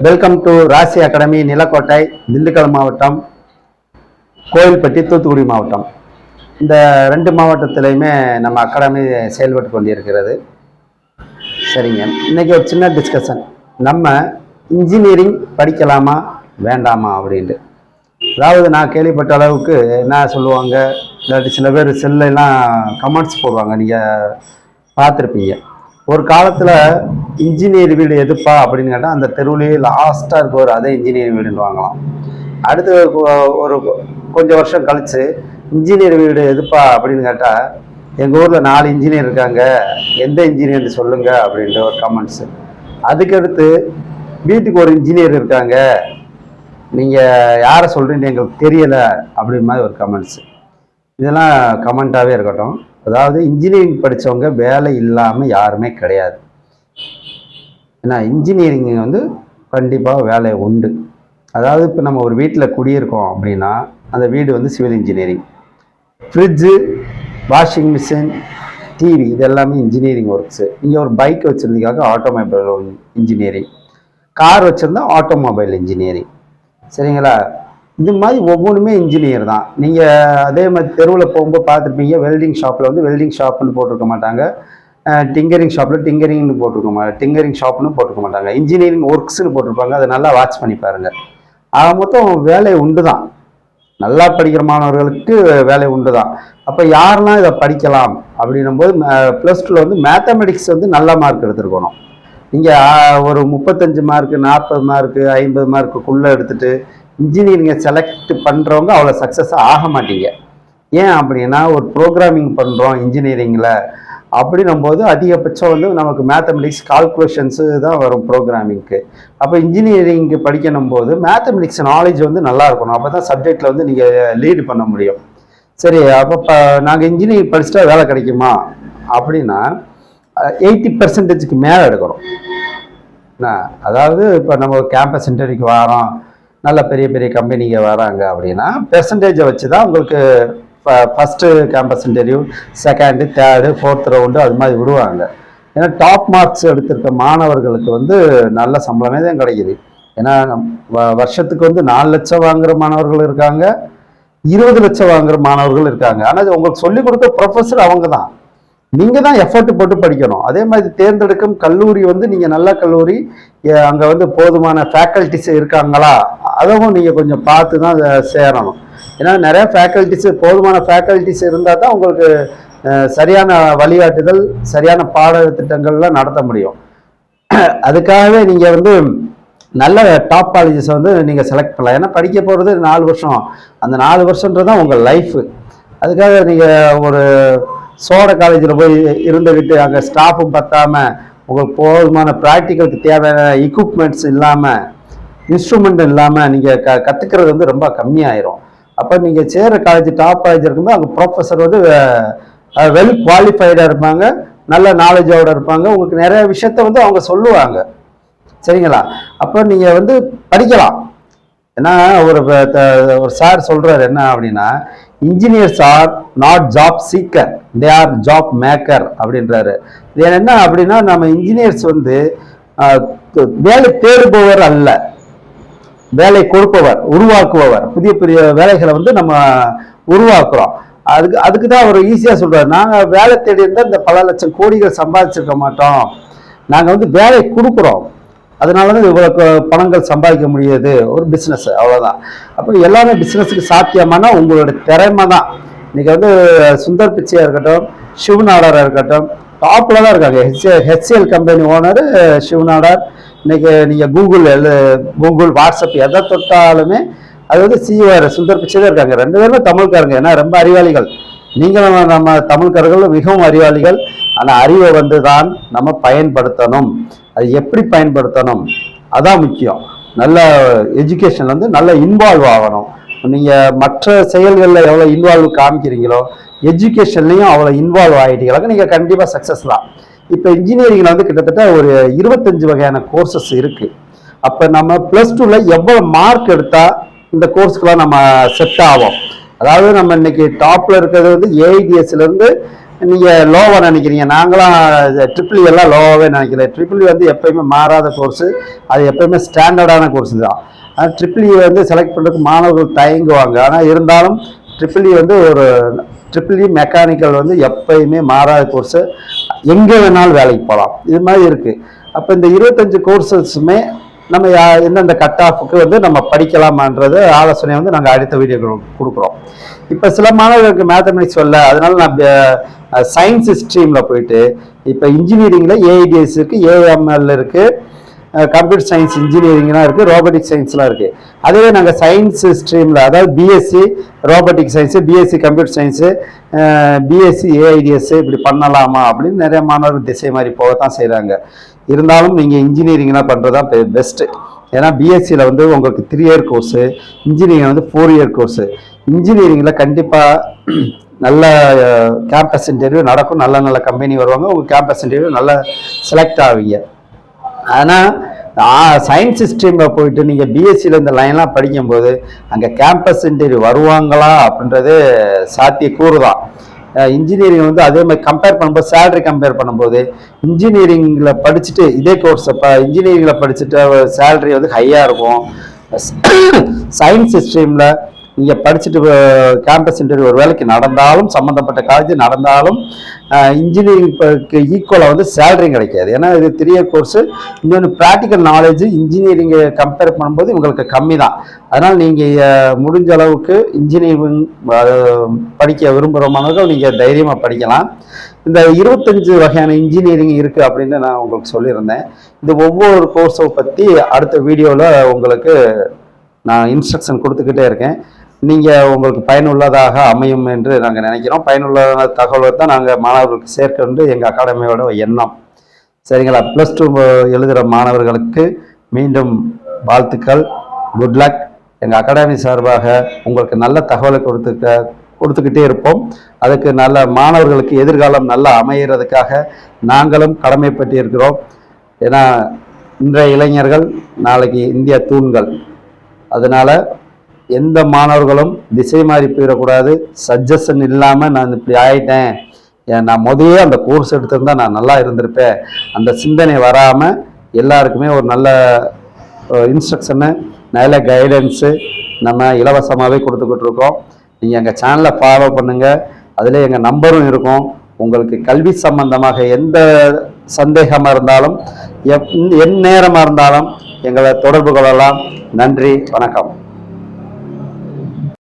Welcome to ராசி academy, Nilakottai, Dindigul மாவட்டம், கோயில்பட்டி, தூத்துக்குடி மாவட்டம். இந்த 2 மாவட்டத்திலையுமே நம்ம அகாடமி செயல்பட்டு கொண்டிருக்கிறது. சரிங்க, இன்னைக்கு ஒரு சின்ன டிஸ்கஷன். நம்ம இன்ஜினியரிங் படிக்கலாமா வேண்டாமா அப்படின்ட்டு. அதாவது நான் கேள்விப்பட்ட அளவுக்கு என்ன சொல்லுவாங்க, இல்லாட்டி சில பேர் செல்லாம் கமெண்ட்ஸ் போடுவாங்க, நீங்கள் பார்த்துருப்பீங்க. ஒரு காலத்தில் இன்ஜினியர் வீடு எதுப்பா அப்படின்னு கேட்டால் அந்த தெருவுலேயே லாஸ்ட்டாக இருக்க ஒரு அதே இன்ஜினியர் வீடுன்னு வாங்கலாம். அடுத்து ஒரு கொஞ்சம் வருஷம் கழித்து இன்ஜினியர் வீடு எதுப்பா அப்படின்னு கேட்டால் எங்கள் ஊரில் 4 இன்ஜினியர் இருக்காங்க, எந்த இன்ஜினியர் சொல்லுங்க அப்படின்ட்டு ஒரு கமெண்ட்ஸு. அதுக்கடுத்து வீட்டுக்கு ஒரு இன்ஜினியர் இருக்காங்க, நீங்கள் யாரை சொல்கிறீங்கன்னு எங்களுக்கு தெரியலை அப்படின்ற மாதிரி ஒரு கமெண்ட்ஸு. இதெல்லாம் கமெண்ட்டாகவே இருக்கட்டும். அதாவது இன்ஜினியரிங் படித்தவங்க வேலை இல்லாமல் யாருமே கிடையாது. ஏன்னா இன்ஜினியரிங் வந்து கண்டிப்பாக வேலை உண்டு. அதாவது இப்போ நம்ம ஒரு வீட்டில் குடியிருக்கோம் அப்படின்னா அந்த வீடு வந்து civil engineering. Fridge, washing machine, TV, இது எல்லாமே இன்ஜினியரிங் ஒர்க்ஸு. இங்கே ஒரு பைக் வச்சுருந்தீங்க ஆட்டோமொபைல் இன்ஜினியரிங், கார் வச்சுருந்தா ஆட்டோமொபைல் இன்ஜினியரிங். சரிங்களா? இது மாதிரி ஒவ்வொன்றுமே இன்ஜினியர் தான். நீங்கள் அதே மாதிரி தெருவில் போகும்போது பார்த்துருப்பீங்க, வெல்டிங் ஷாப்பில் வந்து வெல்டிங் ஷாப்னு போட்டிருக்க மாட்டாங்க, டிங்கரிங் ஷாப்பில் டிங்கரிங்னு டிங்கரிங் ஷாப்னு போட்டிருக்க மாட்டாங்க, இன்ஜினியரிங் ஒர்க்ஸ்னு போட்டிருப்பாங்க. அதை நல்லா வாட்ச் பண்ணி பாருங்கள். ஆக மொத்தம் வேலை உண்டு தான். நல்லா படிக்கிற மாணவர்களுக்கு வேலை உண்டு தான். அப்போ யாரெல்லாம் இதை படிக்கலாம் அப்படின்னும் போது +2 வந்து மேத்தமெட்டிக்ஸ் வந்து நல்ல மார்க் எடுத்துருக்கணும். நீங்கள் ஒரு 35 மார்க்கு, 40 மார்க்கு, 50 மார்க்குள்ளே எடுத்துகிட்டு இன்ஜினியரிங்கை செலக்ட் பண்ணுறவங்க அவ்வளோ சக்ஸஸாக ஆக மாட்டீங்க. ஏன் அப்படின்னா, ஒரு ப்ரோக்ராமிங் பண்ணுறோம் இன்ஜினியரிங்கில் அப்படின்னும் போது அதிகபட்சம் வந்து நமக்கு மேத்தமெட்டிக்ஸ், கால்குலேஷன்ஸு தான் வரும் ப்ரோக்ராமிங்க்கு. அப்போ இன்ஜினியரிங்க்கு படிக்கணும் போது மேத்தமெட்டிக்ஸ் நாலேஜ் வந்து நல்லா இருக்கணும். அப்போ தான் சப்ஜெக்டில் வந்து நீங்கள் லீடு பண்ண முடியும். சரி, அப்போ நாங்கள் இன்ஜினியரிங் படிச்சுட்டா வேலை கிடைக்குமா அப்படின்னா 80% மேலே எடுக்கிறோம். அதாவது இப்போ நம்ம கேம்பஸ் இன்டர்வியூக்கு வரோம், நல்ல பெரிய பெரிய கம்பெனிங்க வராங்க அப்படின்னா பெர்சன்டேஜை வச்சு தான் உங்களுக்கு first campus interview, 2nd, 3rd, 4th round அது மாதிரி விடுவாங்க. ஏன்னா டாப் மார்க்ஸ் எடுத்திருக்க மாணவர்களுக்கு வந்து நல்ல சம்பளமே தான் கிடைக்குது. ஏன்னா வருஷத்துக்கு வந்து 4 லட்சம் வாங்குகிற மாணவர்கள் இருக்காங்க, 20 லட்சம் வாங்குகிற மாணவர்கள் இருக்காங்க. ஆனால் உங்களுக்கு சொல்லிக் கொடுத்த ப்ரொஃபஸர் அவங்க தான். நீங்கள் தான் எஃபர்ட் போட்டு படிக்கணும். அதே மாதிரி தேர்ந்தெடுக்கும் கல்லூரி வந்து நீங்கள் நல்ல கல்லூரி, அங்கே வந்து போதுமான ஃபேக்கல்ட்டிஸ் இருக்காங்களா அதுவும் நீங்கள் கொஞ்சம் பார்த்து தான் சேரணும். ஏன்னா நிறைய போதுமான ஃபேக்கல்ட்டிஸ் இருந்தால் தான் உங்களுக்கு சரியான வழிகாட்டுதல், சரியான பாடத்திட்டங்கள்லாம் நடத்த முடியும். அதுக்காகவே நீங்கள் வந்து நல்ல டாப் காலேஜஸ் வந்து நீங்கள் செலக்ட் பண்ணலாம். ஏன்னா படிக்க போகிறது 4 வருஷம், அந்த 4 வருஷன்றதான் உங்கள் லைஃபு. அதுக்காக நீங்கள் ஒரு சோட காலேஜில் போய் இருந்துக்கிட்டு அங்கே ஸ்டாஃபும் பத்தாமல், உங்களுக்கு போதுமான ப்ராக்டிக்கலுக்கு தேவையான எக்யூப்மெண்ட்ஸ் இல்லாமல், இன்ஸ்ட்ருமெண்ட் இல்லாமல் நீங்கள் கற்றுக்கிறது வந்து ரொம்ப கம்மியாயிரும். அப்போ நீங்கள் சேர காலேஜ் டாப் காலேஜ் இருக்கும்போது அங்கே ப்ரொஃபஸர் வந்து வெல் குவாலிஃபைடாக இருப்பாங்க, நல்ல நாலேஜோடு இருப்பாங்க, உங்களுக்கு நிறைய விஷயத்த வந்து அவங்க சொல்லுவாங்க. சரிங்களா? அப்போ நீங்கள் வந்து படிக்கலாம். ஏன்னா ஒரு சார் சொல்கிறார் என்ன அப்படின்னா, engineers R not job seeker, they are job maker அப்படின்றாரு. இது என்ன அப்படின்னா, நம்ம இன்ஜினியர்ஸ் வந்து வேலை தேடுபவர் அல்ல, வேலை கொடுப்பவர், உருவாக்குபவர். புதிய புதிய வேலைகளை வந்து நம்ம உருவாக்குறோம். அதுக்கு தான் அவர் ஈஸியாக சொல்றாரு, நாங்கள் வேலை தேடி இருந்தால் இந்த பல லட்சம் கோடிகள் சம்பாதிச்சிருக்க மாட்டோம், நாங்கள் வந்து வேலை கொடுக்குறோம், அதனால தான் இவ்வளோ பணங்கள் சம்பாதிக்க முடியாது, ஒரு பிஸ்னஸ், அவ்வளோதான். அப்போ எல்லாமே பிஸ்னஸுக்கு சாத்தியமான உங்களோட திறமை தான். இன்னைக்கு வந்து சுந்தர் பிச்சையாக இருக்கட்டும், சிவநாடாராக இருக்கட்டும், டாப்பில் தான் இருக்காங்க. HCL company owner Shiv Nadar. இன்னைக்கு நீங்கள் கூகுள், வாட்ஸ்அப் எதை தொட்டாலுமே அது வந்து சிஓஆர் சுந்தர் பிச்சை தான் இருக்காங்க. 2 பேருமே தமிழ்காரங்க. ஏன்னா ரொம்ப அறிவாளிகள். நீங்களும் நம்ம தமிழ்காரர்கள் மிகவும் அறிவாளிகள். ஆனால் அறிவை வந்து தான் நம்ம பயன்படுத்தணும். அது எப்படி பயன்படுத்தணும் அதான் முக்கியம். நல்ல எஜுகேஷன் வந்து நல்ல இன்வால்வ் ஆகணும். நீங்கள் மற்ற செயல்களில் எவ்வளோ இன்வால்வ் காமிக்கிறீங்களோ எஜுகேஷன்லையும் அவ்வளோ இன்வால்வ் ஆகிட்டீங்களாக்க நீங்கள் கண்டிப்பாக சக்ஸஸ் தான். இப்போ இன்ஜினியரிங்கில் வந்து கிட்டத்தட்ட ஒரு 25 வகையான கோர்சஸ் இருக்குது. அப்போ நம்ம +2ல் எவ்வளோ மார்க் எடுத்தால் இந்த கோர்ஸ்க்கெலாம் நம்ம செட் ஆகும். அதாவது நம்ம இன்னைக்கு டாப்பில் இருக்கிறது வந்து AIDSலேருந்து நீங்கள் லோவாக நினைக்கிறீங்க. நாங்களாம் ட்ரிபிள் எல்லாம் லோவாகவே நினைக்கல. ட்ரிபிள் வந்து எப்பயுமே மாறாத கோர்ஸு, அது எப்பயுமே ஸ்டாண்டர்டான கோர்ஸு தான். ஆனால் ட்ரிபிள் வந்து செலக்ட் பண்ணுறதுக்கு மாணவர்கள் தயங்குவாங்க. ஆனால் இருந்தாலும் ட்ரிபிள் வந்து ஒரு ட்ரிபிள் மெக்கானிக்கல் வந்து எப்பயுமே மாறாத கோர்ஸு, எங்கே வேணாலும் வேலைக்கு போகலாம். இது மாதிரி இருக்குது. அப்போ இந்த 25 கோர்ஸஸுமே நம்ம எந்தெந்த கட் ஆஃபுக்கு வந்து நம்ம படிக்கலாமான்றது ஆலோசனை வந்து நாங்கள் அடுத்த வீடியோ கொடுக்குறோம். இப்போ சில மாணவர்களுக்கு மேத்தமெட்டிக்ஸ் வரல, அதனால நான் சயின்ஸ் ஸ்ட்ரீமில் போயிட்டு இப்போ இன்ஜினியரிங்கில் ஏஐடிஎஸ் இருக்குது, ஏஎம்எல் இருக்குது, கம்ப்யூட்டர் சயின்ஸ் இன்ஜினியரிங்லாம் இருக்குது, ரோபோட்டிக் சயின்ஸ்லாம் இருக்குது. அதுவே நாங்கள் சயின்ஸ் ஸ்ட்ரீமில், அதாவது BSc robotic science, BSc computer science, BSc AIDS இப்படி பண்ணலாமா அப்படின்னு நிறைய மாணவர்கள் திசை மாதிரி போகத்தான் செய்கிறாங்க. இருந்தாலும் நீங்கள் இன்ஜினியரிங்லாம் பண்ணுறது தான் பெஸ்ட்டு. ஏன்னா பிஎஸ்சியில் வந்து உங்களுக்கு 3 இயர் கோர்ஸு, இன்ஜினியரிங் வந்து 4 இயர் கோர்ஸு. இன்ஜினியரிங்கில் கண்டிப்பாக நல்ல கேம்பஸ் இன்டர்வியூ நடக்கும், நல்ல நல்ல கம்பெனி வருவாங்க, உங்கள் கேம்பஸ் இன்டர்வியூ நல்லா செலக்ட் ஆவீங்க. ஆனால் சயின்ஸ் ஸ்ட்ரீமில் போயிட்டு நீங்கள் பிஎஸ்சியில் இந்த லைன்லாம் படிக்கும்போது அங்கே கேம்பஸ் இன்டர்வியூ வருவாங்களா அப்படின்றது சாத்தியக்கூறு தான். இன்ஜினியரிங் வந்து அதே மாதிரி கம்பேர் பண்ணும்போது, சேலரி கம்பேர் பண்ணும்போது இன்ஜினியரிங்கில் படிச்சுட்டு இதே கோர்ஸ் இப்போ இன்ஜினியரிங்கில் படிச்சுட்டு சேலரி வந்து ஹையாக இருக்கும். சயின்ஸ் ஸ்ட்ரீமில் நீங்கள் படிச்சுட்டு கேம்பஸ் இன்டர்வியூ ஒரு வேலைக்கு நடந்தாலும், சம்மந்தப்பட்ட காலேஜ் நடந்தாலும் இன்ஜினியரிங்க்கு ஈக்குவலாக வந்து சேலரியும் கிடைக்காது. ஏன்னா இது 3 இயர் கோர்ஸு. இன்னொன்று ப்ராக்டிக்கல் நாலேஜ் இன்ஜினியரிங்கை கம்பேர் பண்ணும்போது உங்களுக்கு கம்மி தான். அதனால் நீங்கள் முடிஞ்ச அளவுக்கு இன்ஜினியரிங் படிக்க விரும்புகிற மாணவர்கள் நீங்கள் தைரியமாக படிக்கலாம். இந்த 25 வகையான இன்ஜினியரிங் இருக்குது அப்படின்னு நான் உங்களுக்கு சொல்லியிருந்தேன். இந்த ஒவ்வொரு கோர்ஸை பற்றி அடுத்த வீடியோவில் உங்களுக்கு நான் இன்ஸ்ட்ரக்ஷன் கொடுத்துக்கிட்டே இருக்கேன். நீங்கள் உங்களுக்கு பயனுள்ளதாக அமையும் என்று நாங்கள் நினைக்கிறோம். பயனுள்ள தகவலை தான் நாங்கள் மாணவர்களுக்கு சேர்க்கணுண்டு எங்கள் அகாடமியோட எண்ணம். சரிங்களா? +2 எழுதுகிற மாணவர்களுக்கு மீண்டும் வாழ்த்துக்கள். Good luck. எங்கள் அகாடமி சார்பாக உங்களுக்கு நல்ல தகவலை கொடுத்துக்கிட்டே இருப்போம். அதுக்கு நல்ல மாணவர்களுக்கு எதிர்காலம் நல்லா அமைகிறதுக்காக நாங்களும் கடமைப்பட்டு இருக்கிறோம். ஏன்னா இன்றைய இளைஞர்கள் நாளைக்கு இந்திய தூண்கள். அதனால் எந்த மாணவர்களும் திசை மாறி போயிடக்கூடாது. சஜஷன் இல்லாமல் நான் இப்படி ஆயிட்டேன், நான் முதலே அந்த கோர்ஸ் எடுத்திருந்தா நான் நல்லா இருந்திருப்பேன், அந்த சிந்தனை வராமல் எல்லாருக்குமே ஒரு நல்ல இன்ஸ்ட்ரக்ஷனு, நல்ல கைடன்ஸு நம்ம இலவசமாகவே கொடுத்துக்கிட்டு இருக்கோம். நீங்கள் எங்கள் சேனலை ஃபாலோ பண்ணுங்கள். அதில் எங்கள் நம்பரும் இருக்கும். உங்களுக்கு கல்வி சம்பந்தமாக எந்த சந்தேகமாக இருந்தாலும், என் நேரமாக இருந்தாலும் எங்களை தொடர்பு கொள்ளலாம். நன்றி, வணக்கம்.